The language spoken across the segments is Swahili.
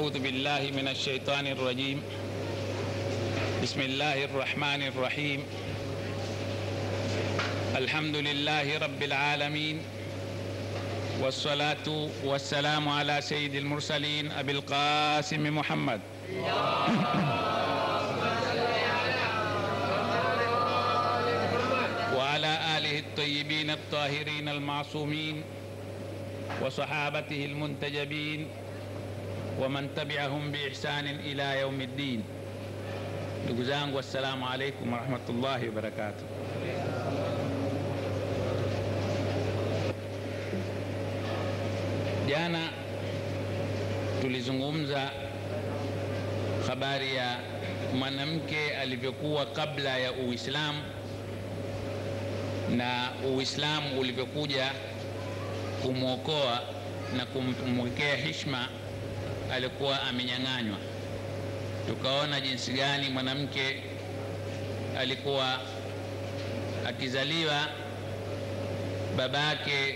أعوذ بالله من الشيطان الرجيم. بسم الله الرحمن الرحيم. الحمد لله رب العالمين، والصلاة والسلام على سيد المرسلين أبي القاسم محمد وعلى آله الطيبين الطاهرين المعصومين وصحابته المنتجبين ومن تبعهم بإحسان إلى يوم الدين. Ndugu zangu, assalamu alaikum warahmatullahi wabarakatuh. Jana tulizungumza habari ya mwanamke alivyokuwa kabla ya Uislamu na Uislamu ulivyokuja kumwokoa na kumwekea heshima alikuwa amenyang'anywa. Tukaona jinsi gani mwanamke alikuwa akizaliwa, babake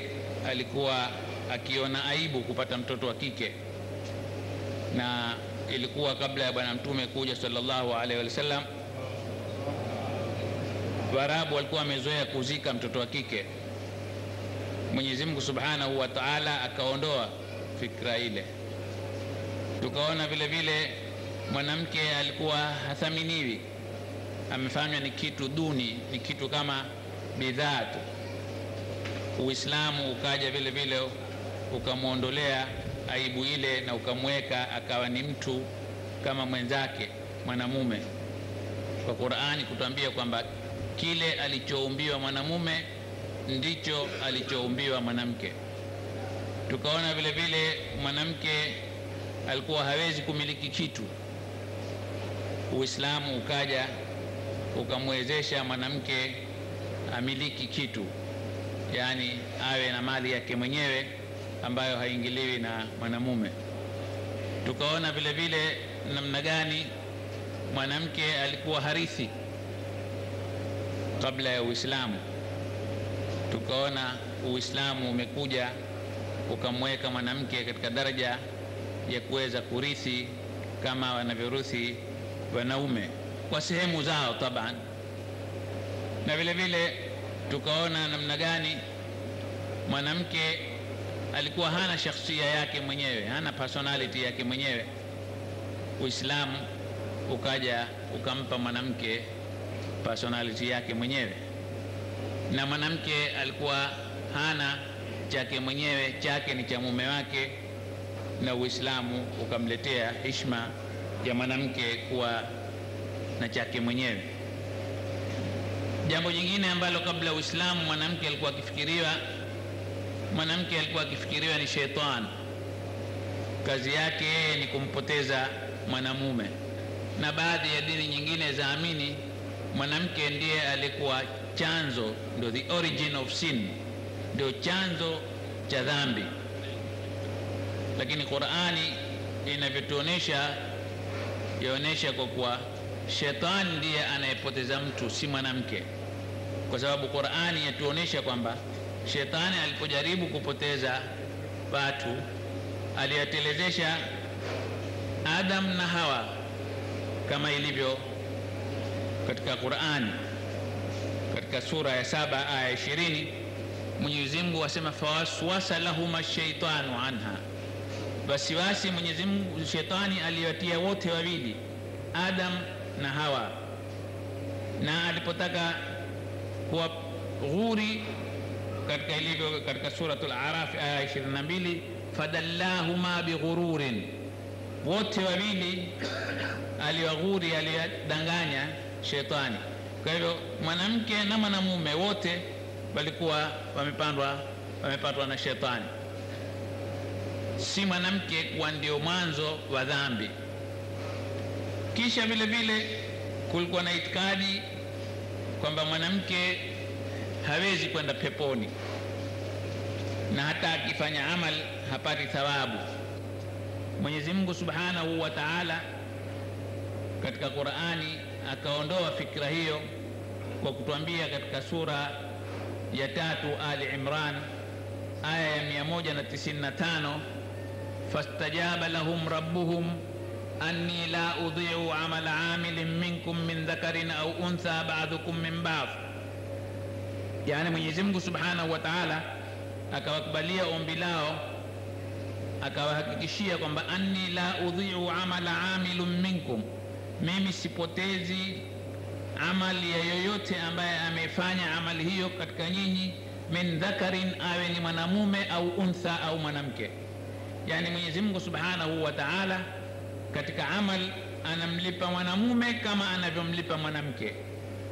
alikuwa akiona aibu kupata mtoto wa kike, na ilikuwa kabla ya Bwana Mtume kuja sallallahu alaihi wasallam. Waarabu walikuwa wamezoea kuzika mtoto wa kike. Mwenyezi Mungu Subhanahu wa Ta'ala akaondoa fikra ile. Tukaona vile vile mwanamke alikuwa hathaminiwi, amefanywa ni kitu duni, ni kitu kama bidhaa tu. Uislamu ukaja vile vile ukamwondolea aibu ile na ukamweka akawa ni mtu kama mwenzake mwanamume, kwa Qur'ani kutuambia kwamba kile alichoumbiwa mwanamume ndicho alichoumbiwa mwanamke. Tukaona vile vile mwanamke alikuwa hawezi kumiliki kitu. Uislamu ukaja ukamwezesha mwanamke amiliki kitu, yani awe na mali yake mwenyewe ambayo haingiliwi na mwanamume. Tukaona vile vile namna gani mwanamke alikuwa harithi kabla ya Uislamu. Tukaona Uislamu umekuja ukamweka mwanamke katika daraja ya kuweza kurithi kama wanavyorithi wanaume kwa sehemu zao taban. Na vile vile tukaona namna gani mwanamke alikuwa hana shakhsia yake mwenyewe, hana personality yake mwenyewe. Uislamu ukaja ukampa mwanamke personality yake mwenyewe, na mwanamke alikuwa hana chake mwenyewe, chake ni cha mume wake, na Uislamu ukamletea heshima ya mwanamke kuwa na chake mwenyewe. Jambo jingine ambalo kabla Uislamu mwanamke alikuwa akifikiriwa ni shetani. Kazi yake ni kumpoteza mwanamume, na baadhi ya dini nyingine zaamini mwanamke ndiye alikuwa chanzo, ndio the origin of sin, ndio chanzo cha dhambi. Lakini Qur'ani inavyotuonesha, yaonesha kwa kuwa shetani ndiye anayepoteza mtu, si mwanamke. Kwa sababu Qur'ani yatuonesha kwamba shetani alipojaribu kupoteza watu aliyatelezesha Adam na Hawa, kama ilivyo katika Qur'ani katika sura ya 7 aya 20. Mwenyezi Mungu asema fawaswasa lahuma shaitanu anha, wasiwasi Mwenyezi Mungu shetani aliwatia wote wawili Adam na Hawa, na alipotaka kuwa ghuri katika ilivyo katika suratul Araf aya 22, fadallahuma bighururin, wote wawili aliwaghuri, aliyadanganya shetani. Kwa hivyo mwanamke na mwanamume wote walikuwa wamepatwa na shetani, si mwanamke kuwa ndio mwanzo wa dhambi. Kisha vile vile kulikuwa na itikadi kwamba mwanamke hawezi kwenda peponi, na hata akifanya amal hapati thawabu. Mwenyezi Mungu Subhanahu wa Ta'ala katika Qur'ani akaondoa fikra hiyo kwa kutuambia katika sura ya 3 Ali Imran aya ya 195, fastajaba lahum rabbuhum anni la udhi'u amala amilin minkum min dhakarin au untha ba'dukum min ba'd. Yani Mwenyezi Mungu Subhanahu wa Ta'ala akawakubalia ombi lao, akawahakikishia kwamba anni la udhi'u amala amilun minkum, mimi sipotezi amali ya yoyote ambaye amefanya amali hiyo katika nyinyi, min dhakarin, awe ni mwanamume, au untha, au mwanamke. Yani Mwenyezi Mungu Subhanahu wa Ta'ala katika amal anamlipa mwanamume kama anavyomlipa mwanamke,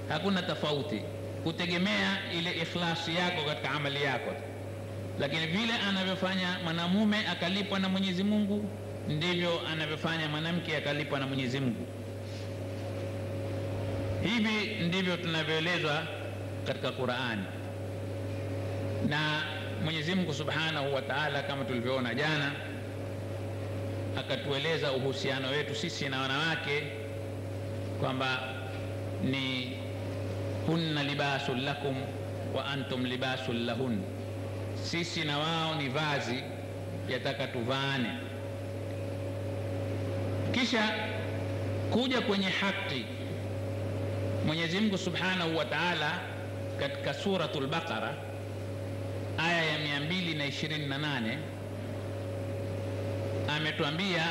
hakuna tofauti, kutegemea ile ikhlasi yako katika amali yako. Lakini vile anavyofanya mwanamume akalipwa na Mwenyezi Mungu, ndivyo anavyofanya mwanamke akalipwa na Mwenyezi Mungu. Hivi ndivyo tunavyoelezwa katika Qur'ani. Na Mwenyezi Mungu Subhanahu wa Ta'ala kama tulivyoona jana akatueleza uhusiano wetu sisi na wanawake kwamba ni hunna libasul lakum wa antum libasul lahun, sisi na wao ni vazi, yataka tuvaane. Kisha kuja kwenye haki, Mwenyezi Mungu Subhanahu wa Ta'ala katika suratul Baqara aya ya 228 ametuambia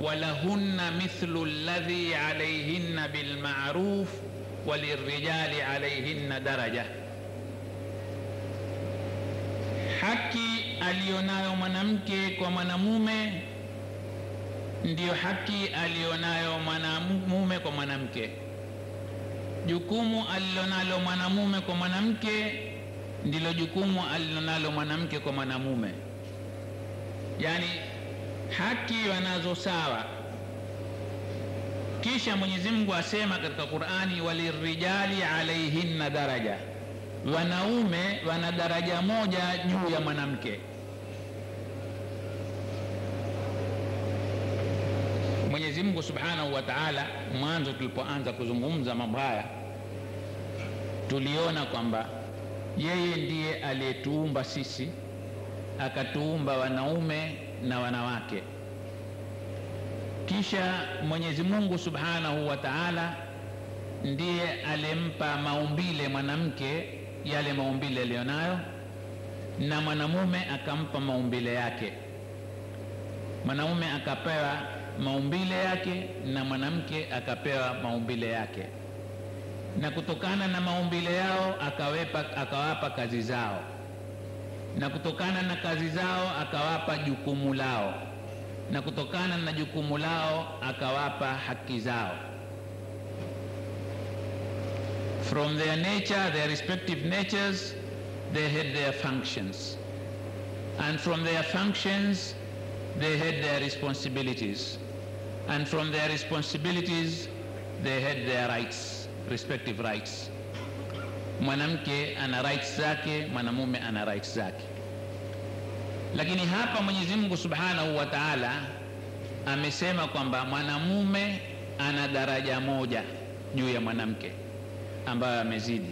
walahunna mithlu alladhi alayhinna bilma'ruf walirrijali alayhinna daraja. Haki alionayo mwanamke kwa mwanamume ndiyo haki alionayo mwanamume kwa mwanamke. Jukumu alilonalo mwanamume kwa mwanamke ndilo jukumu alilonalo mwanamke kwa mwanamume. Yani haki wanazo sawa. Kisha Mwenyezi Mungu asema katika Qur'ani walirrijali alayhinna daraja, wanaume wana daraja moja juu ya mwanamke. Mwenyezi Mungu Subhanahu wa Ta'ala, mwanzo tulipoanza kuzungumza mambo haya, tuliona kwamba yeye ndiye aliyetuumba sisi, akatuumba wanaume na wanawake. Kisha Mwenyezi Mungu Subhanahu wa Ta'ala ndiye alimpa maumbile mwanamke yale maumbile alionayo, na mwanamume akampa maumbile yake. Mwanamume akapewa maumbile yake na mwanamke akapewa maumbile yake, na kutokana na maumbile yao akawapa kazi zao, na kutokana na kazi zao akawapa jukumu lao, na kutokana na jukumu lao akawapa haki zao. From their nature, their respective natures, they had their functions, and from their functions they had their responsibilities, and from their responsibilities they had their rights, respective rights. Mwanamke ana rights zake, mwanamume ana rights zake. Lakini hapa Mwenyezi Mungu Subhanahu wa Ta'ala amesema kwamba mwanamume ana daraja moja juu ya mwanamke ambayo amezidi.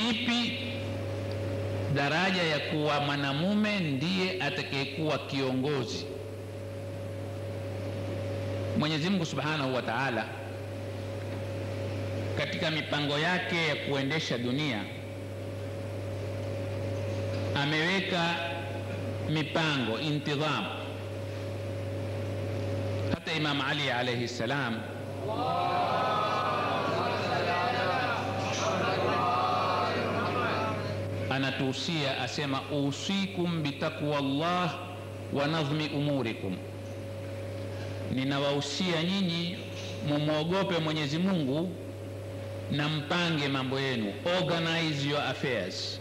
Ipi? Daraja ya kuwa mwanamume ndiye atakayekuwa kiongozi. Mwenyezi Mungu Subhanahu wa Ta'ala katika mipango yake ya kuendesha dunia ameweka mipango, intidham. Hata Imam Ali alayhi salam anatuhusia, asema usikum bitaqwa Allah wa nadhmi umurikum, ninawahusia nyinyi mumwogope Mwenyezi Mungu na mpange mambo yenu, organize your affairs.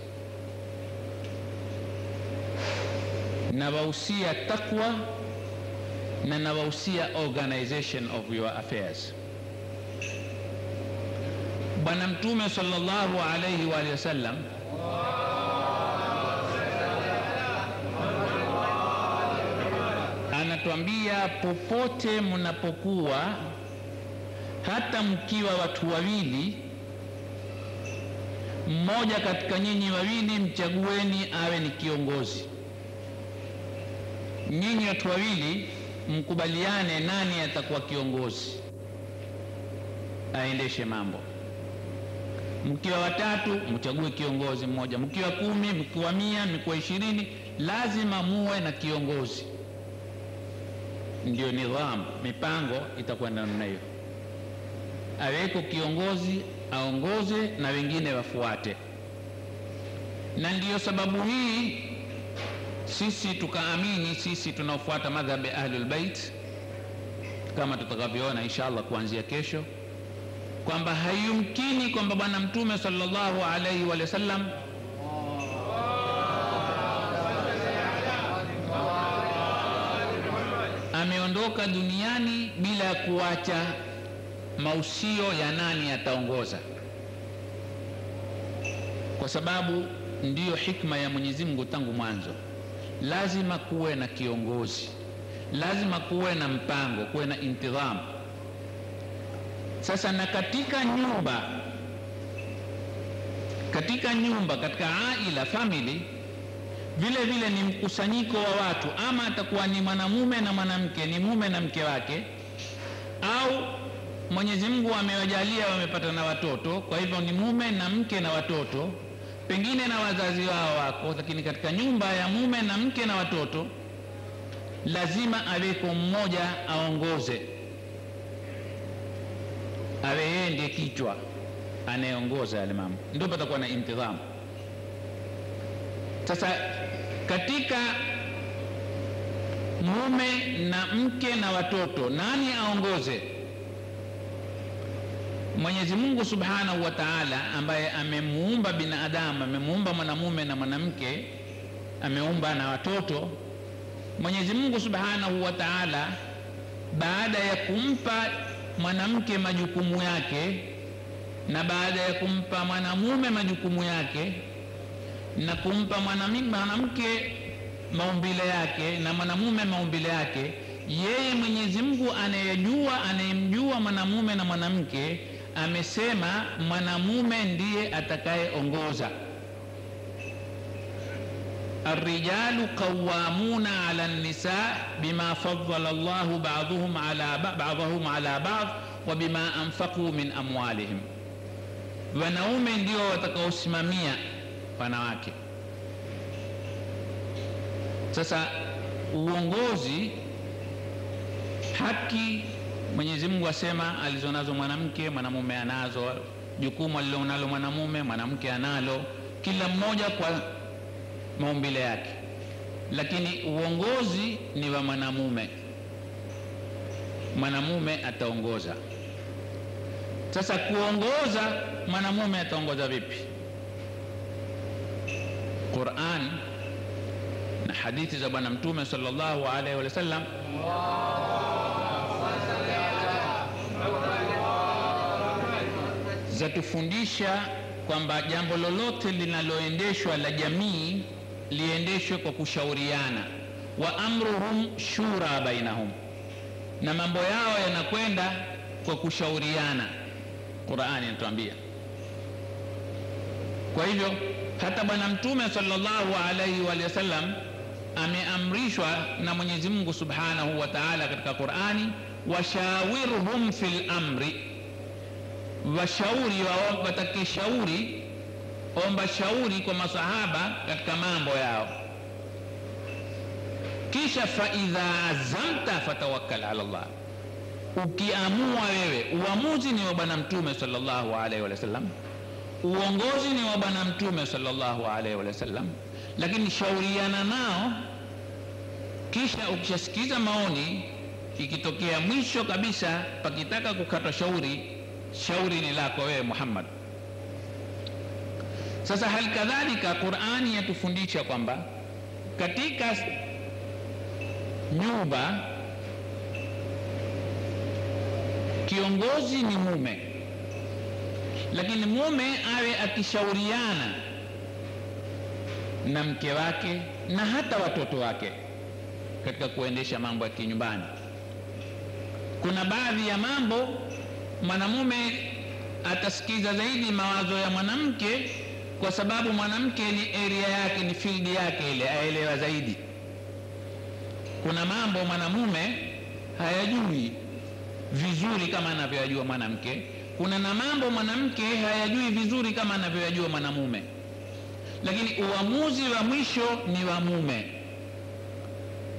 Nawahusia taqwa na nawahusia organization of your affairs. Bwana Mtume sallallahu alayhi wa sallam anatuambia popote mnapokuwa, hata mkiwa watu wawili, mmoja katika nyinyi wawili mchagueni awe ni kiongozi. nyinyi watu wawili mkubaliane nani atakuwa kiongozi aendeshe mambo. Mkiwa watatu mchague kiongozi mmoja, mkiwa 10, mkiwa 100, mkiwa 20, lazima muwe na kiongozi. Ndio nidhamu, mipango itakuwa namna hiyo. Aweko kiongozi aongoze na wengine wafuate. Na ndiyo sababu hii sisi tukaamini, sisi tunaofuata madhhabi Ahlul Bait, kama tutakavyoona inshallah kuanzia kesho, kwamba hayumkini kwamba Bwana Mtume sallallahu alaihi wa sallam ameondoka duniani bila kuacha mausio ya nani ataongoza, kwa sababu ndiyo hikma ya Mwenyezi Mungu tangu mwanzo. Lazima kuwe na kiongozi, lazima kuwe na mpango, kuwe na intidhamu. Sasa na katika nyumba, katika aila, family, vile vile ni mkusanyiko wa watu, ama atakuwa ni mwanamume na mwanamke, ni mume na mke wake, au Mwenyezi Mungu amewajalia wamepata na watoto, kwa hivyo ni mume na mke na watoto, pengine na wazazi wao wako, lakini katika nyumba ya mume na mke na watoto lazima aweko mmoja aongoze, awe yeye ndiye kichwa anayeongoza yale mambo, ndio patakuwa na intidhamu. Sasa katika mume na mke na watoto, nani aongoze? Mwenyezi Mungu Subhanahu wa Ta'ala, ambaye amemuumba binadamu, amemuumba mwanamume na mwanamke, ameumba na watoto. Mwenyezi Mungu Subhanahu wa Ta'ala, baada ya kumpa mwanamke majukumu yake, na baada ya kumpa mwanamume majukumu yake, na kumpa mwanamke maumbile yake na mwanamume maumbile yake, yeye Mwenyezi Mungu anayemjua mwanamume na mwanamke, amesema mwanamume ndiye atakayeongoza. Ar-rijalu qawwamuna 'ala an-nisaa bima faddala Allahu ba'dahum 'ala ba'd wa bima anfaqu min amwalihim. Wanaume ndio watakaosimamia wanawake. Sasa uongozi, haki Mwenyezi Mungu asema alizonazo mwanamke, mwanamume anazo. Jukumu alilonalo mwanamume, mwanamke analo, kila mmoja kwa maumbile yake, lakini uongozi ni wa mwanamume. Mwanamume ataongoza. Sasa kuongoza, mwanamume ataongoza vipi? Qur'an na hadithi za Bwana Mtume sallallahu alaihi wa sallam zatufundisha kwamba jambo lolote linaloendeshwa la jamii liendeshwe kwa kushauriana. Wa amruhum shura bainahum, na mambo yao yanakwenda kwa kushauriana. Qur'ani inatuambia. Kwa hivyo hata Bwana Mtume sallallahu alaihi wa sallam ameamrishwa na Mwenyezi Mungu Subhanahu wa Ta'ala katika Qur'ani, washawirhum fil amri, washauri watake shauri, omba shauri kwa masahaba katika mambo yao. Kisha fa idha azamta fatawakkal ala Allah, ukiamua wewe, uamuzi ni wa Bwana Mtume sallallahu alaihi wa sallam, uongozi ni wa Bwana Mtume sallallahu alaihi wa sallam, lakini shauriana nao. Kisha ukishasikiza maoni, ikitokea mwisho kabisa pakitaka kukata shauri ni lako wewe Muhammad. Sasa hali kadhalika Qur'ani yatufundisha kwamba katika nyumba kiongozi ni mume, lakini mume awe akishauriana na mke wake na hata watoto wake katika kuendesha mambo ya kinyumbani. Kuna baadhi ya mambo mwanamume atasikiza zaidi mawazo ya mwanamke, kwa sababu mwanamke ni area yake, ni field yake ile, aelewa zaidi. kuna mambo mwanamume hayajui vizuri kama anavyojua mwanamke, kuna na mambo mwanamke hayajui vizuri kama anavyojua mwanamume, lakini uamuzi wa mwisho ni wa mume.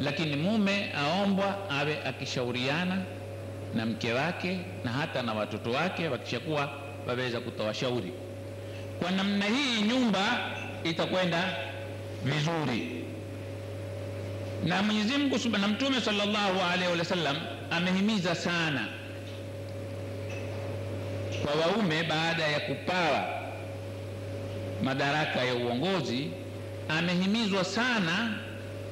Lakini mume aombwa awe akishauriana na mke wake na hata na watoto wake, wakishakuwa waweza kutoa shauri. Kwa namna hii nyumba itakwenda vizuri. Na Mwenyezi Mungu Subhanahu, Mtume sallallahu alaihi wasallam amehimiza sana kwa waume baada ya kupawa madaraka ya uongozi, amehimizwa sana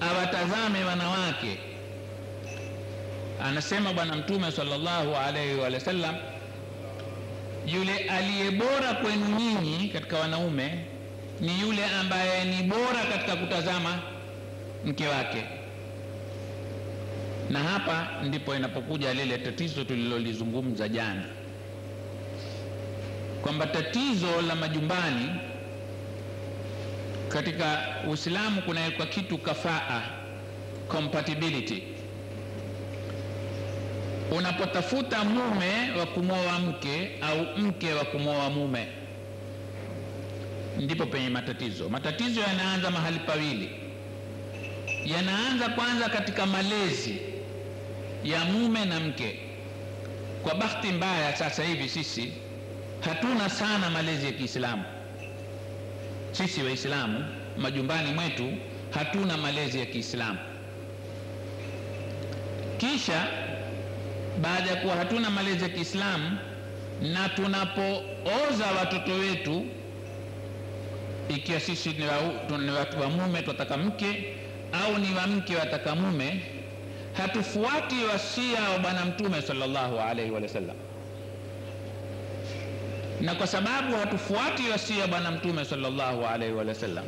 awatazame wanawake. Anasema Bwana Mtume sallallahu alaihi wasallam, yule aliye bora kwenu nyinyi katika wanaume ni yule ambaye ni bora katika kutazama mke wake. Na hapa ndipo inapokuja lile tatizo tulilolizungumza jana, kwamba tatizo la majumbani katika Uislamu kuna kitu kafaa, compatibility. Unapotafuta mume wa kumwoa mke au mke wa kumwoa mume, ndipo penye matatizo. Matatizo yanaanza mahali pawili. Yanaanza kwanza katika malezi ya mume na mke. Kwa bahati mbaya sasa hivi sisi hatuna sana malezi ya Kiislamu. Sisi Waislamu majumbani mwetu hatuna malezi ya Kiislamu. Kisha baada ya kuwa hatuna malezi ya Kiislamu, na tunapooza watoto wetu, ikiwa sisi ni watu wa mume tunataka mke au ni wa mke wataka mume, hatufuati wasia wa Bwana Mtume sallallahu alaihi wasallam. Na kwa sababu hatufuati wasia wa Bwana Mtume sallallahu alaihi wasallam,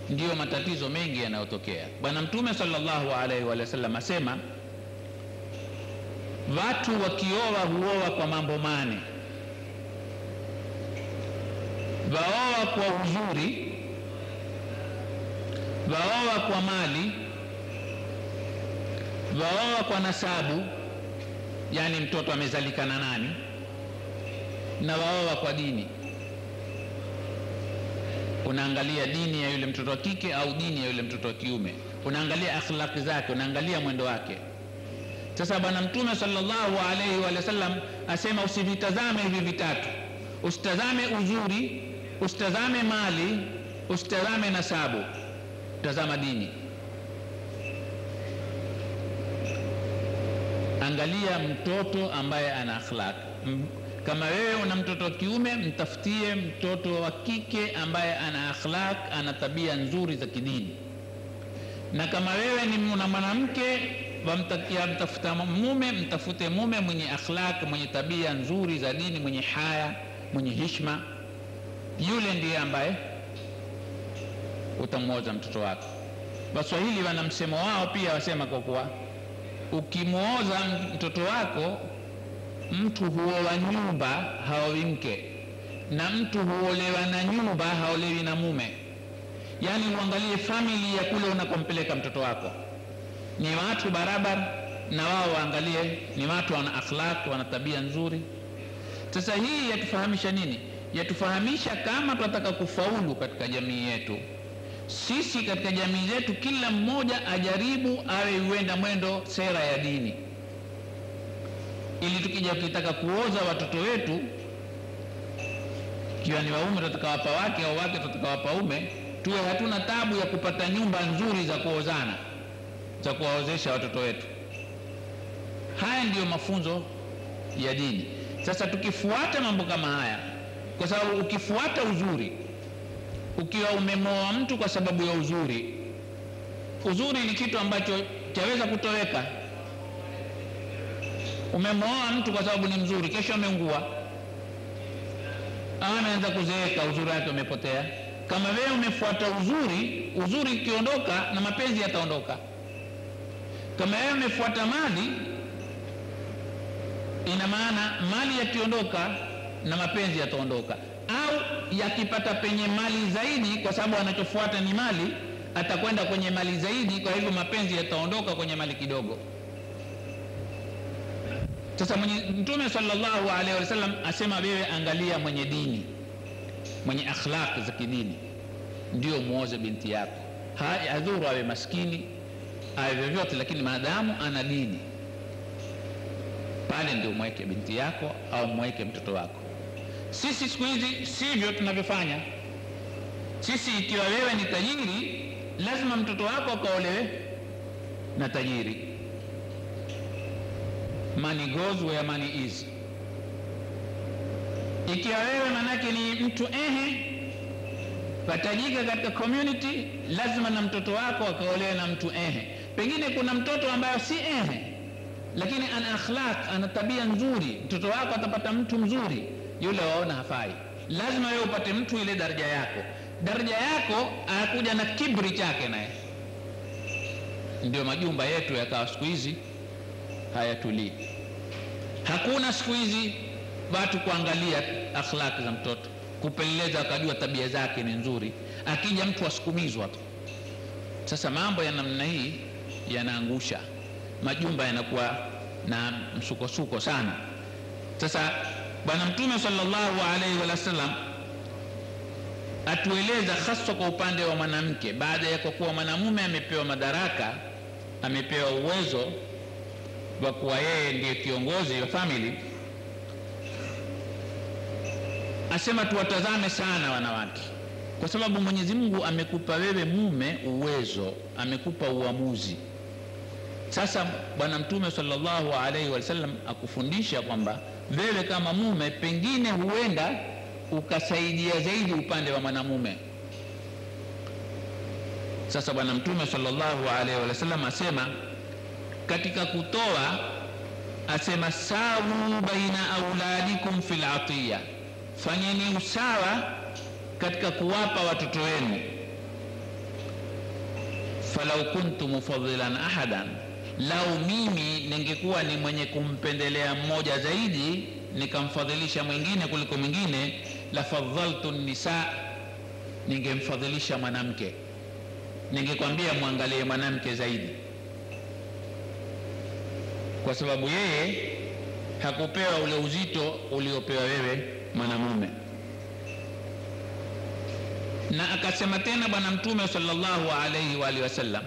ndio matatizo mengi yanayotokea. Bwana Mtume sallallahu alaihi wasallam asema, watu wakioa huoa kwa mambo mane: waoa kwa uzuri, waoa kwa mali, waoa kwa nasabu, yani mtoto amezalika na nani, na waoa kwa dini. Unaangalia dini ya yule mtoto wa kike au dini ya yule mtoto wa kiume, unaangalia akhlaqi zake, unaangalia mwendo wake. Sasa Bwana Mtume sallallahu alaihi wasallam asema usivitazame hivi vitatu: usitazame uzuri, usitazame mali, usitazame nasabu, tazama dini. Angalia mtoto ambaye ana akhlaq. Kama wewe una mtoto wa kiume, mtafutie mtoto wa kike ambaye ana akhlaq, ana tabia nzuri za kidini. Na kama wewe ni mwanamke, mtafuta mume, mtafute mume mwenye akhlaq, mwenye tabia nzuri za dini, mwenye haya, mwenye heshima. Yule ndiye ambaye utamwoza mtoto wako. Waswahili wana msemo wao pia, wasema kwa kuwa ukimwoza mtoto wako, mtu huoa nyumba haowi mke, na mtu huolewa na nyumba haolewi na mume. Yani uangalie family ya kule unakompeleka mtoto wako ni watu barabara, na wao waangalie ni watu wana akhlaq, wana tabia nzuri. Sasa hii yatufahamisha nini? Yatufahamisha kama tunataka kufaulu katika jamii yetu, sisi katika jamii zetu kila mmoja ajaribu awe uenda mwendo sera ya dini, ili tukija kitaka kuoza watoto wetu, kiwa ni waume tunataka wapa wake au wake tunataka wapa ume, tuwe hatuna tabu ya kupata nyumba nzuri za kuozana, za kuwaozesha watoto wetu. Haya ndiyo mafunzo ya dini. Sasa tukifuata mambo kama haya, kwa sababu ukifuata uzuri, ukiwa umemwoa mtu kwa sababu ya uzuri, uzuri ni kitu ambacho chaweza kutoweka. Umemwoa mtu kwa sababu ni mzuri, kesho ameungua au ameanza kuzeeka, uzuri wake umepotea. Kama wewe umefuata uzuri, uzuri ukiondoka na mapenzi yataondoka. Kama wewe umefuata mali, ina maana mali yakiondoka na mapenzi yataondoka. Au yakipata penye mali zaidi, kwa sababu anachofuata ni mali, atakwenda kwenye mali zaidi, kwa hivyo mapenzi yataondoka kwenye mali kidogo. Sasa Mtume sallallahu alaihi wasallam asema wewe angalia mwenye dini, mwenye akhlaq za kidini, ndio muoze binti yako. Hadhuru awe maskini awe vyovyote, lakini maadamu ana dini, pale ndio mweke binti yako au mweke mtoto wako. Sisi siku hizi sivyo tunavyofanya. Sisi ikiwa wewe ni tajiri, lazima mtoto wako akaolewe na tajiri. Money goes where money is. Ikiwa wewe manake ni mtu patajika katika community, lazima na mtoto wako akaolewe na mtu Pengine kuna mtoto ambaye si lakini ana akhlaq, ana tabia nzuri, mtoto wako atapata mtu mzuri, yule waona hafai. Lazima wewe upate mtu ile daraja yako. Daraja yako anakuja na kibri chake naye. Ndio majumba yetu yakawa siku hizi hayatulii. Hakuna siku hizi watu kuangalia akhlaq za mtoto, kupeleleza akajua tabia zake ni nzuri, akija mtu asukumizwa tu. Sasa mambo ya namna hii yanaangusha majumba, yanakuwa na msukosuko sana. Sasa Bwana Mtume sallallahu alaihi wasallam atueleza hasa kwa upande wa mwanamke, baada ya kuwa mwanamume amepewa madaraka, amepewa uwezo wa kuwa yeye ndiye kiongozi wa family, asema tuwatazame sana wanawake, kwa sababu Mwenyezi Mungu amekupa wewe mume uwezo, amekupa uamuzi. Sasa Bwana Mtume sallallahu alaihi wasallam akufundisha kwamba wewe kama mume pengine huenda ukasaidia zaidi upande wa mwanamume. Sasa Bwana Mtume sallallahu alaihi wasallam asema katika kutoa, asema sawu baina auladikum fil atiya, fanyeni usawa katika kuwapa watoto wenu. Falau kuntu mufaddilan ahadan, lau mimi ningekuwa ni mwenye kumpendelea mmoja zaidi nikamfadhilisha mwingine kuliko mwingine, la faddaltu nisa, ningemfadhilisha mwanamke, ningekwambia muangalie mwanamke zaidi, kwa sababu yeye hakupewa ule uzito uliopewa wewe mwanamume. Na akasema tena Bwana Mtume sallallahu alayhi wa alihi wasallam,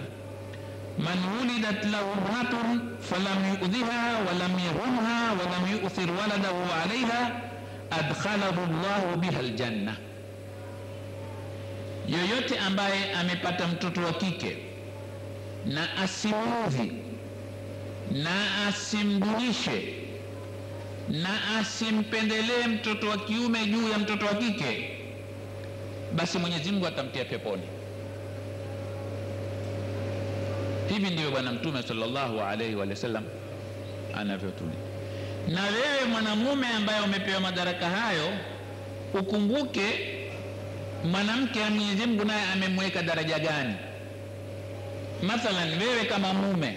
man wulidat lahu imratun falam yu'dhiha wa lam yahumha wa lam yu'thir waladahu alayha adkhalahu Allahu biha aljanna. Yoyote ambaye amepata mtoto wa kike na asimuudhi na asimdunishe na asimpendelee mtoto wa kiume juu ya mtoto wa kike, basi Mwenyezi Mungu atamtia peponi. Hivi ndivyo Bwana Mtume sallallahu alaihi wa sallam anavyotuni. Na wewe mwanamume ambaye umepewa madaraka hayo, ukumbuke mwanamke wa Mwenyezi Mungu naye amemweka daraja gani. Mathalan wewe kama mume,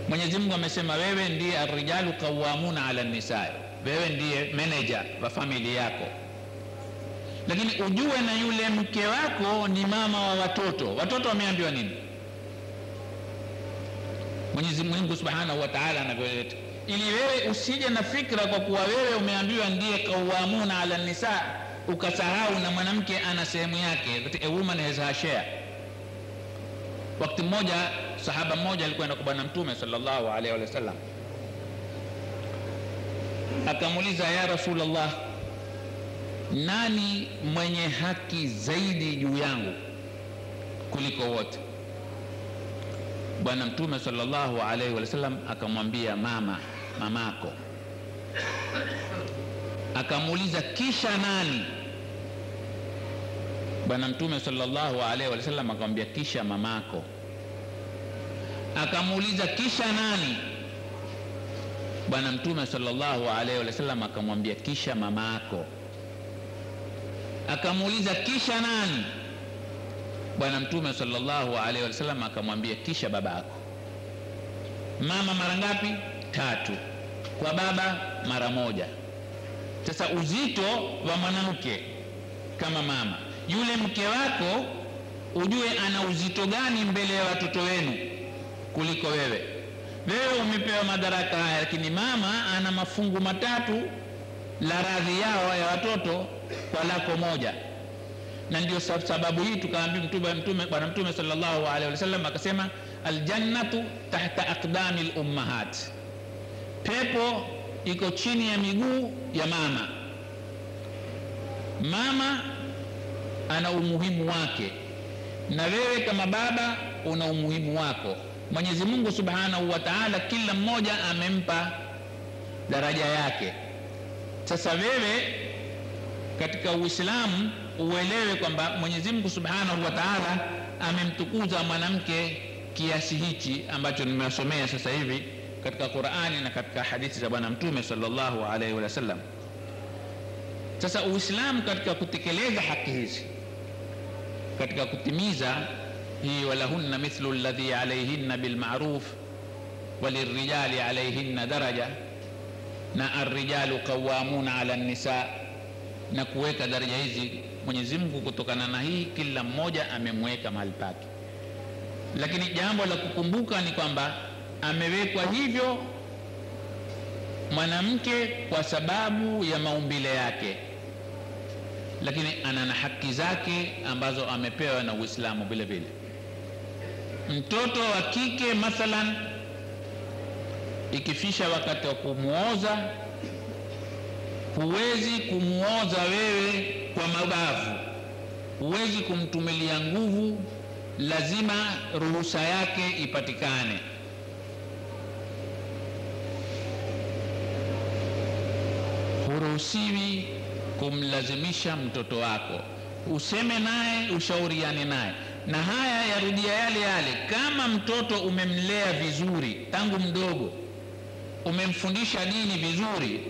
Mwenyezi Mungu amesema wewe ndiye ar-rijalu qawwamuna 'ala an-nisaa, wewe ndiye manager wa familia yako. Lakini ujue na yule mke wako ni mama wa watoto. Watoto wameambiwa nini? Mwenyezi Mungu Subhanahu wa Ta'ala anavyoleta, ili wewe usije na fikra kwa kuwa wewe umeambiwa ndiye qawwamuna 'ala an-nisaa ukasahau na mwanamke ana sehemu yake, that a woman has her share. Wakati mmoja sahaba mmoja alikwenda kwa Bwana Mtume sallallahu alaihi wasallam, akamuuliza, ya Rasulullah, nani mwenye haki zaidi juu yangu kuliko wote? Bwana Mtume sallallahu alaihi wasallam akamwambia mamako. Akamuuliza, kisha nani? Bwana Mtume sallallahu alaihi wasallam akamwambia, kisha mamako. Akamuuliza, kisha nani? Bwana Mtume sallallahu alaihi wasallam akamwambia, kisha mamako. Akamuuliza, kisha nani? Bwana Mtume sallallahu alaihi wasallam akamwambia, kisha babako. Mama mara ngapi? 3. Kwa baba mara 1. Sasa uzito wa mwanamke kama mama, yule mke wako ujue ana uzito gani mbele ya watoto wenu kuliko wewe. Wewe umepewa madaraka haya, lakini mama ana mafungu matatu la radhi yao ya watoto kwa lako moja. Na ndio sababu hii tukaambia Bwana Mtume sallallahu alaihi wasallam akasema, aljannatu tahta aqdamil ummahat, pepo iko chini ya miguu ya mama. Mama ana umuhimu wake, na wewe kama baba una umuhimu wako. Mwenyezi Mungu Subhanahu wa Ta'ala kila mmoja amempa daraja yake. Sasa wewe katika Uislamu uelewe kwamba Mwenyezi Mungu Subhanahu wa Ta'ala amemtukuza mwanamke kiasi hichi ambacho nimesomea sasa hivi katika Qur'ani na katika hadithi za Bwana Mtume sallallahu alaihi wasallam. Sasa Uislamu katika kutekeleza haki hizi, katika kutimiza hii, walahunna mithlu alladhi alayhinna bilma'ruf walirrijali alayhinna daraja, na arrijalu qawwamuna ala an-nisa, na kuweka daraja hizi Mwenyezi Mungu kutokana na hii kila mmoja amemweka mahali pake. Lakini jambo la kukumbuka ni kwamba amewekwa hivyo mwanamke kwa sababu ya maumbile yake, lakini ana na haki zake ambazo amepewa na Uislamu vile vile. Mtoto wa kike mathalan, ikifisha wakati wa kumuoza, huwezi kumuoza wewe kwa mabavu, huwezi kumtumilia nguvu, lazima ruhusa yake ipatikane. Huruhusiwi kumlazimisha mtoto wako, useme naye, ushauriane naye. Na haya yarudia yale yale, kama mtoto umemlea vizuri tangu mdogo, umemfundisha dini vizuri,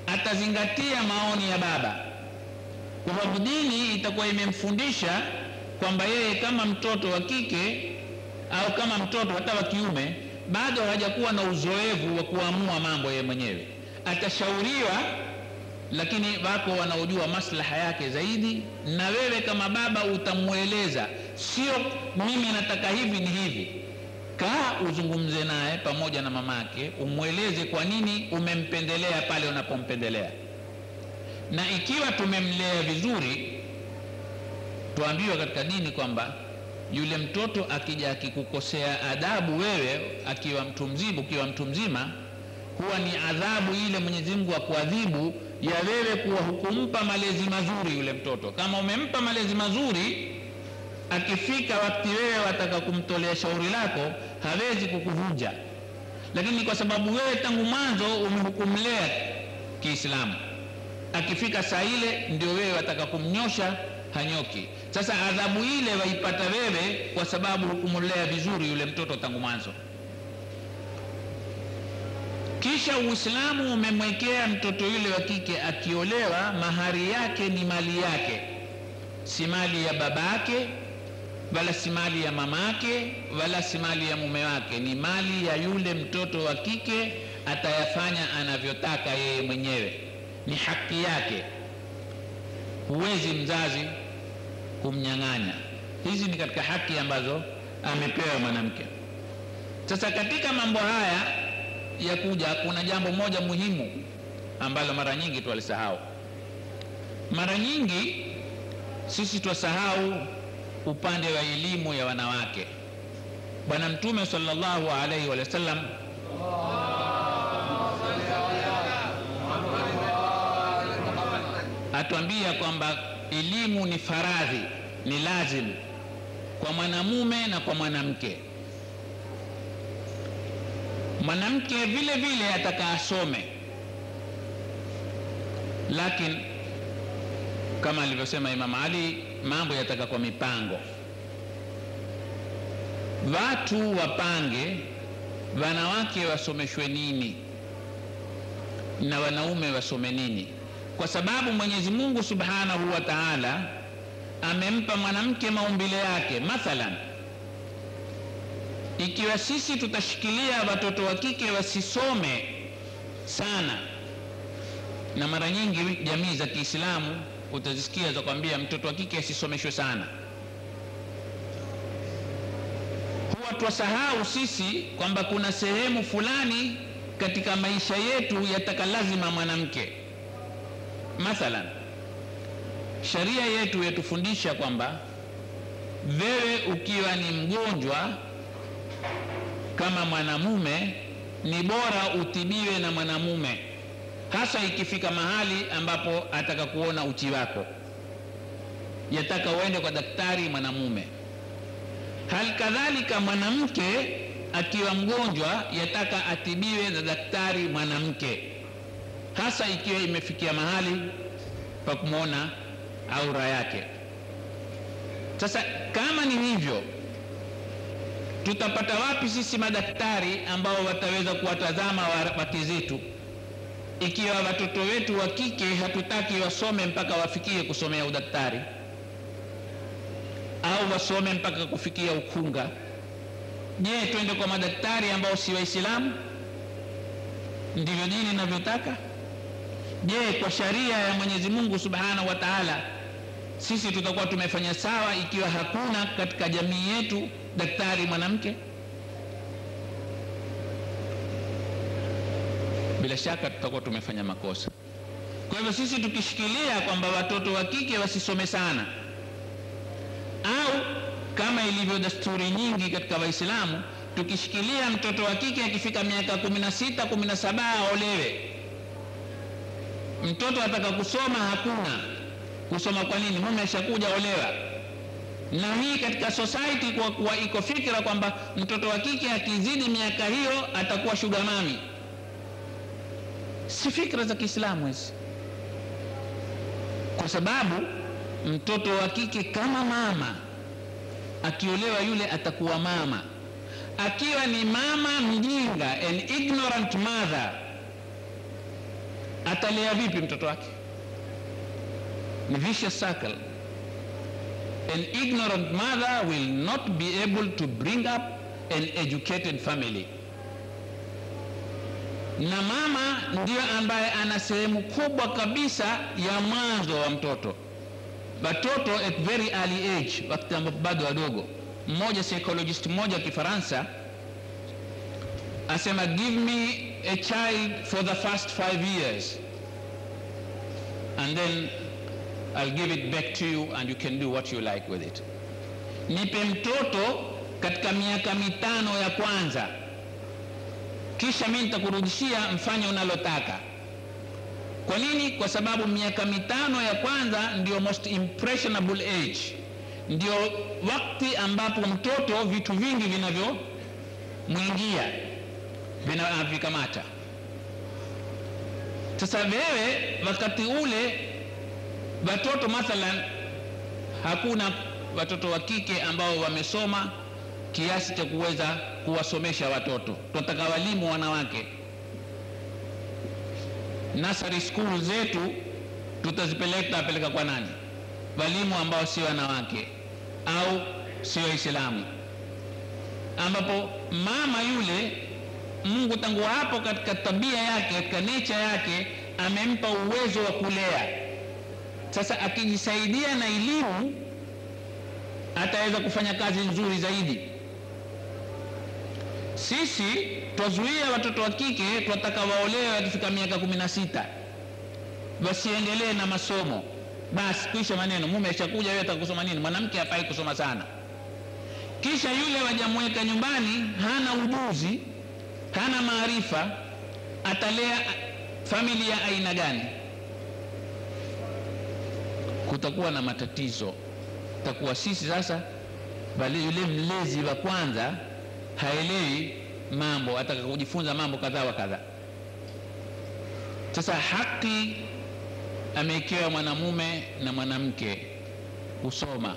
atazingatia maoni ya baba, kwa sababu dini itakuwa imemfundisha kwamba yeye kama mtoto wa kike au kama mtoto hata wa kiume bado hajakuwa na uzoefu wa kuamua mambo yeye mwenyewe, atashauriwa, lakini wako wanaojua maslaha yake zaidi, na wewe kama baba utamueleza, sio mimi nataka hivi ni hivi. Kaa uzungumze naye pamoja na mamake, umueleze kwa nini umempendelea pale unapompendelea. Na ikiwa tumemlea vizuri, tuambiwa katika dini kwamba yule mtoto akija akikukosea adabu wewe akiwa mtu mzima, huwa ni adhabu ile Mwenyezi Mungu akuadhibu ya wewe kuwa hukumpa malezi mazuri yule mtoto. Kama umempa malezi mazuri, akifika wakati wewe wataka kumtolea shauri lako, hawezi kukuvunja. Lakini kwa sababu wewe tangu mwanzo umehukumlea Kiislamu, akifika saa ile ndio wewe wataka kumnyosha, hanyoki. Sasa adhabu ile waipata wewe kwa sababu hukumlea vizuri yule mtoto tangu mwanzo. Kisha Uislamu umemwekea mtoto yule wa kike akiolewa, mahari yake ni mali yake, si mali ya babake wala si mali ya mamake wala si mali ya mume wake, ni mali ya yule mtoto wa kike, atayafanya anavyotaka yeye mwenyewe, ni haki yake, huwezi mzazi kumnyang'anya. Hizi ni katika haki ambazo amepewa mwanamke. Sasa katika mambo haya ya kuja, kuna jambo moja muhimu ambalo mara nyingi tuwalisahau. Mara nyingi sisi twasahau upande wa elimu ya wanawake. Bwana Mtume sallallahu alaihi wasallam atuambia kwamba elimu ni faradhi, ni lazim kwa mwanamume na kwa mwanamke. Mwanamke vile vile ataka asome, lakini kama alivyosema Imam Ali, mambo yataka kwa mipango. Watu wapange wanawake wasomeshwe nini na wanaume wasome nini, kwa sababu Mwenyezi Mungu Subhanahu wa Ta'ala amempa mwanamke maumbile yake. Mathalan, ikiwa sisi tutashikilia watoto wa kike wasisome sana, na mara nyingi jamii za Kiislamu utazisikia za kwambia mtoto wa kike asisomeshwe sana, twasahau sisi kwamba kuna sehemu fulani katika maisha yetu yataka lazima mwanamke. Mathalan, sharia yetu yatufundisha kwamba wewe ukiwa ni mgonjwa kama mwanamume ni bora utibiwe na mwanamume, hasa ikifika mahali ambapo ataka kuona uchi wako, yataka uende kwa daktari mwanamume. Hali kadhalika mwanamke akiwa mgonjwa yataka atibiwe na daktari mwanamke, hasa ikiwa imefikia mahali pa kumwona aura yake. Sasa kama ni hivyo, tutapata wapi sisi madaktari ambao wataweza kuwatazama wake zetu, ikiwa watoto wetu wa kike hatutaki wasome mpaka wafikie kusomea udaktari au wasome mpaka kufikia ukunga? Je, twende kwa madaktari ambao si Waislamu? Ndivyo dini inavyotaka? Je, kwa sharia ya Mwenyezi Mungu Subhanahu wa Ta'ala sisi tutakuwa tumefanya sawa ikiwa hakuna katika jamii yetu daktari mwanamke? Bila shaka tutakuwa tumefanya makosa. Kwa hivyo sisi tukishikilia kwamba watoto wa kike wasisome sana, au kama ilivyo desturi nyingi katika Waislamu, tukishikilia mtoto wa kike akifika miaka 16, 17 aolewe. Mtoto ataka kusoma, hakuna kusoma. Kwa nini? Mume ashakuja, olewa. Na hii katika society kwa kuwa iko fikra kwamba mtoto wa kike akizidi miaka hiyo atakuwa sugar mami. Si fikra za Kiislamu hizi, kwa sababu mtoto wa kike kama mama akiolewa, yule atakuwa mama. Akiwa ni mama mjinga, an ignorant mother, atalea vipi mtoto wake? Ni vicious circle. An ignorant mother will not be able to bring up an educated family. Na mama ndio ambaye ana sehemu kubwa kabisa ya mwanzo wa mtoto. Watoto at very early age, wakati ambapo bado wadogo. Mmoja psychologist mmoja wa Kifaransa asema, give me a child for the first 5 years and then I'll give it back to you and you can do what you like with it. Nipe mtoto katika miaka 5 ya kwanza, kisha mimi nitakurudishia mfanye unalotaka. Kwa nini? Kwa sababu miaka 5 ya kwanza ndio most impressionable age, ndio wakati ambapo mtoto vitu vingi vinavyomwingia, vinavikamata. Sasa wewe wakati ule watoto, mathalan, hakuna watoto wa kike ambao wamesoma kiasi cha kuweza kuwasomesha watoto. Tunataka walimu wanawake. Nursery school zetu tutazipeleka kwa nani? Walimu ambao si wanawake au si Waislamu, ambapo mama yule Mungu tangu hapo katika tabia yake, katika nature yake amempa uwezo wa kulea. Sasa akijisaidia na elimu ataweza kufanya kazi nzuri zaidi. Sisi twazuia watoto wa kike, twataka waolewe wakifika miaka 16, wasiendelee na masomo. Basi kuisha maneno, mume ashakuja, wewe atakusoma nini? Mwanamke hafai kusoma sana. Kisha yule wajamweka nyumbani, hana ujuzi, hana maarifa, atalea familia aina gani? Kutakuwa na matatizo. Takuwa sisi sasa, bali yule mlezi wa kwanza haelewi mambo, ataka kujifunza mambo kadha wa kadha. Sasa haki amewekewa mwanamume na mwanamke kusoma.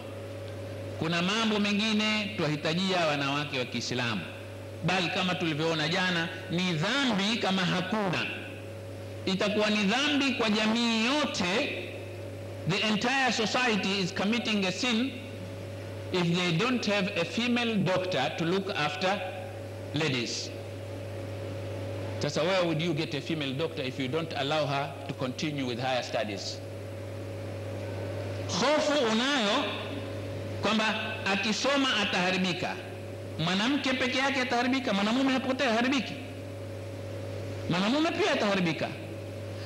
Kuna mambo mengine tuhitajia wanawake wa Kiislamu, bali kama tulivyoona jana, ni dhambi kama hakuna. Itakuwa ni dhambi kwa jamii yote. The entire society is committing a sin if they don't have a female doctor to look after ladies. Sasa where would you get a female doctor if you don't allow her to continue with higher studies? Hofu unayo kwamba akisoma ataharibika. mwanamke peke yake ataharibika, mwanamume hapotea haribiki, mwanamume pia ataharibika.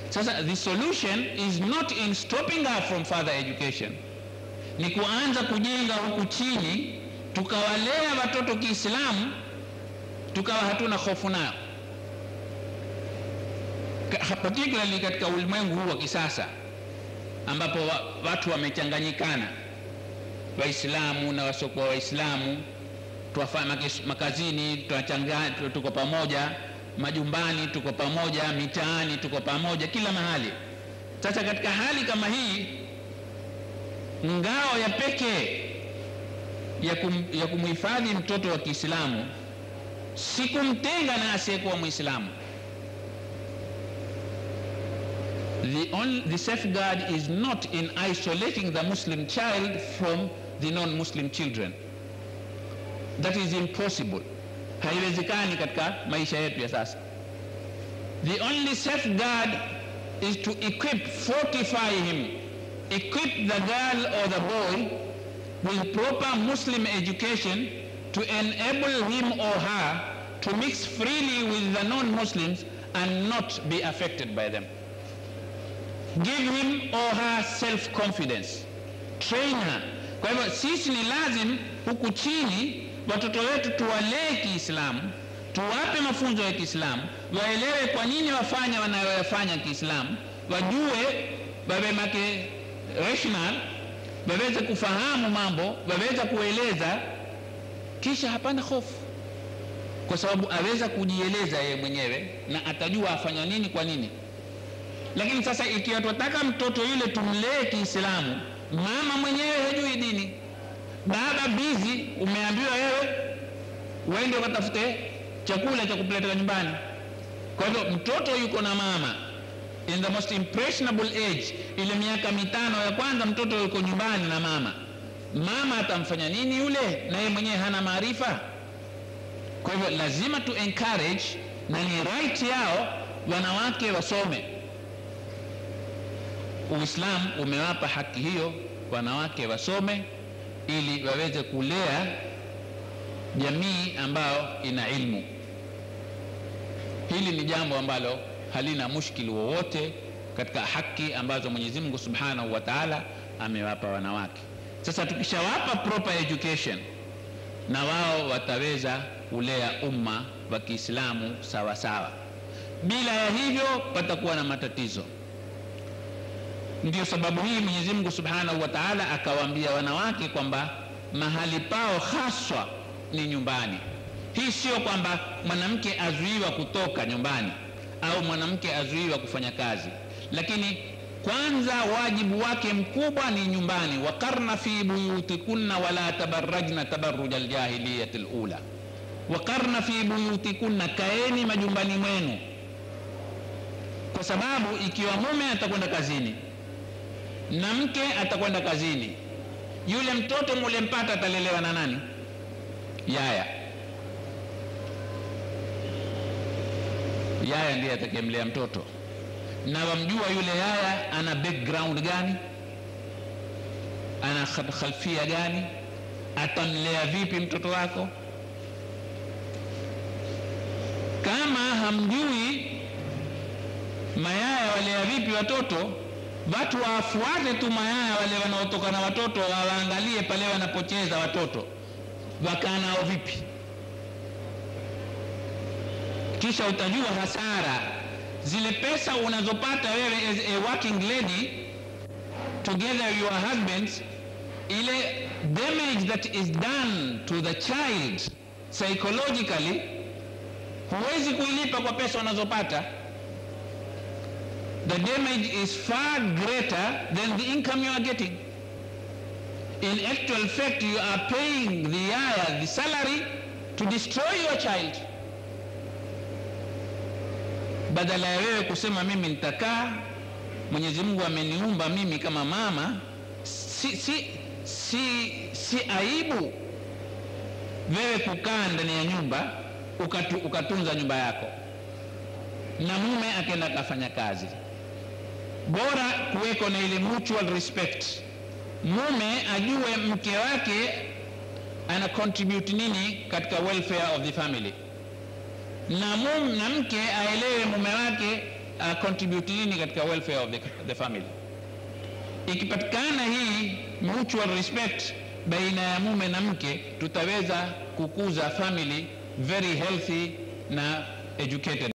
Sasa the solution is not in stopping her from further education, ni kuanza kujenga huku chini, tukawalea watoto Kiislamu, tukawa hatuna hofu nayo, particularly katika ulimwengu huu wa kisasa ambapo watu wamechanganyikana, Waislamu na wasiokuwa Waislamu, tuwafanya makazini tunachanganya, tuko pamoja, majumbani tuko pamoja, mitaani tuko pamoja, kila mahali. Sasa katika hali kama hii, ngao ya pekee ya kumhifadhi mtoto wa Kiislamu si kumtenga na asiyekuwa Muislamu. The safeguard is not in isolating the Muslim child from the non-Muslim children. That is impossible. Haiwezekani katika maisha yetu ya sasa. The only safeguard is to fortify him, equip the girl or the boy with proper Muslim education to enable him or her to mix freely with the non-Muslims and not be affected by them. Give him or her self-confidence. Train her. Kwa hivyo sisi ni lazim huku chini watoto wetu tuwalee Kiislamu, tuwape mafunzo ya Kiislamu, waelewe kwa nini wafanya wanayoyafanya Kiislamu, wajue babe make rational, waweze kufahamu mambo, waweze kueleza, kisha hapana hofu, kwa sababu aweza kujieleza yeye mwenyewe na atajua afanya nini kwa nini. Lakini sasa ikiwa tunataka mtoto yule tumlee Kiislamu, mama mwenyewe hajui dini, baba busy, umeambiwa wewe uende ukatafute chakula cha kupeleka nyumbani. Kwa hivyo mtoto yuko na mama in the most impressionable age, ile miaka 5 ya kwanza mtoto yuko nyumbani na mama. Mama atamfanya nini yule na yeye mwenyewe hana maarifa? Kwa hivyo lazima tu encourage, na ni right yao wanawake wasome. Uislamu umewapa haki hiyo, wanawake wasome ili waweze kulea jamii ambayo ina ilmu. Hili ni jambo ambalo halina mushkili wowote katika haki ambazo Mwenyezi Mungu Subhanahu wa Ta'ala amewapa wanawake. Sasa tukishawapa proper education, na wao wataweza kulea umma wa Kiislamu sawa sawa. Bila ya hivyo patakuwa na matatizo. Ndio sababu hii Mwenyezi Mungu Subhanahu wa Ta'ala akawaambia wanawake kwamba mahali pao haswa ni nyumbani. Hii sio kwamba mwanamke azuiwa kutoka nyumbani au mwanamke azuiwa kufanya kazi, lakini kwanza wajibu wake mkubwa ni nyumbani. Waqarna fi buyutikunna wala tabarrajna tabarrujal jahiliyatil ula. Waqarna fi buyutikunna, kaeni majumbani mwenu, kwa sababu ikiwa mume atakwenda kazini na mke atakwenda kazini, yule mtoto mulempata atalelewa na nani? Yaya. Yaya ndiye atakayemlea mtoto, na wamjua yule yaya ana background gani, ana khalfia gani, atamlea vipi mtoto wako. Kama hamjui mayaya walea vipi watoto, watu wafuate tu mayaya wale wanaotoka na watoto, waangalie pale wanapocheza watoto wakaa nao vipi, kisha utajua hasara. Zile pesa unazopata wewe as a working lady together your husbands, ile damage that is done to the child psychologically, huwezi kuilipa kwa pesa unazopata. The damage is far greater than the income you are getting. In actual fact, you are paying the salary to destroy your child. Badala ya wewe kusema mimi nitakaa, Mwenyezi Mungu ameniumba mimi kama mama, si aibu wewe kukaa ndani ya nyumba ukatunza nyumba yako na mume akaenda kafanya kazi. Bora kuweko na ile mutual respect, mume ajue mke wake ana contribute nini katika welfare of the family, na mke aelewe mume wake contribute nini katika welfare of the family. Ikipatikana hii mutual respect baina ya mume na mke, tutaweza kukuza family very healthy na educated.